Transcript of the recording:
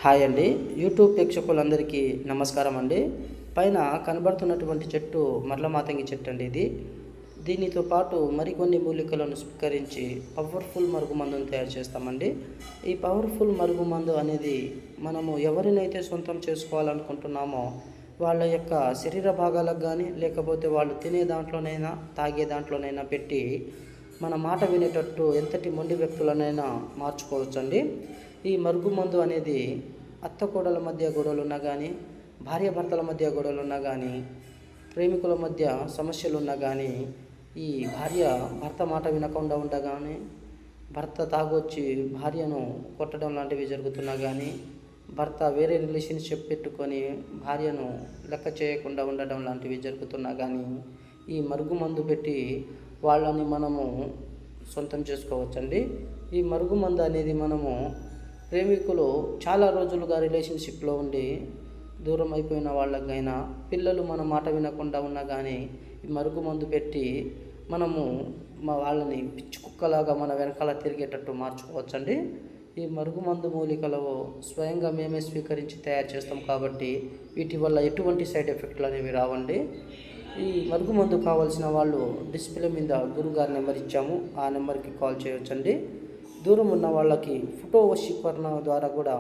Hi అండి. YouTube ప్రేక్షకులందరికీ నమస్కారం అండి. పైన కనబడుతున్నటువంటి చెట్టు మరలమాతంగి చెట్టు అండి. దీనితో పాటు మరికొన్ని మూలికలను స్వీకరించి పవర్ఫుల్ మరుగుమందును తయారు చేస్తామండి. ఈ పవర్ఫుల్ మరుగుమందు అనేది మనము ఎవరినైతే సొంతం చేసుకోవాలనుకుంటున్నామో వాళ్ళ యొక్క శరీర భాగాలకు కానీ, లేకపోతే వాళ్ళు తినే దాంట్లోనైనా, తాగే దాంట్లోనైనా పెట్టి మన మాట వినేటట్టు ఎంతటి మొండి వ్యక్తులనైనా మార్చుకోవచ్చండి. ఈ మరుగుమందు అనేది అత్తకోడల మధ్య గొడవలున్నా కానీ, భార్యాభర్తల మధ్య గొడవలున్నా కానీ, ప్రేమికుల మధ్య సమస్యలున్నా కానీ, ఈ భార్య భర్త మాట వినకుండా ఉండగానే, భర్త తాగొచ్చి భార్యను కొట్టడం లాంటివి జరుగుతున్నా కానీ, భర్త వేరే రిలేషన్షిప్ పెట్టుకొని భార్యను లెక్క చేయకుండా ఉండడం లాంటివి జరుగుతున్నా కానీ, ఈ మరుగుమందు పెట్టి వాళ్ళని మనము సొంతం చేసుకోవచ్చండి. ఈ మరుగుమందు అనేది మనము ప్రేమికులు చాలా రోజులుగా రిలేషన్షిప్లో ఉండి దూరం అయిపోయిన వాళ్ళకైనా, పిల్లలు మన మాట వినకుండా ఉన్నా కానీ ఈ మరుగుమందు పెట్టి మనము వాళ్ళని పిచ్చి కుక్కలాగా మన వెనకాల తిరిగేటట్టు మార్చుకోవచ్చండి. ఈ మరుగుమందు మూలికలు స్వయంగా మేమే స్వీకరించి తయారు చేస్తాం కాబట్టి వీటి వల్ల ఎటువంటి సైడ్ ఎఫెక్ట్లు అనేవి రావండి. ఈ మరుగుమందు కావాల్సిన వాళ్ళు డిస్ప్లే మీద గురుగారి నెంబర్ ఇచ్చాము, ఆ నెంబర్కి కాల్ చేయవచ్చండి. దూరం ఉన్న వాళ్ళకి ఫోటో వశీకరణ ద్వారా కూడా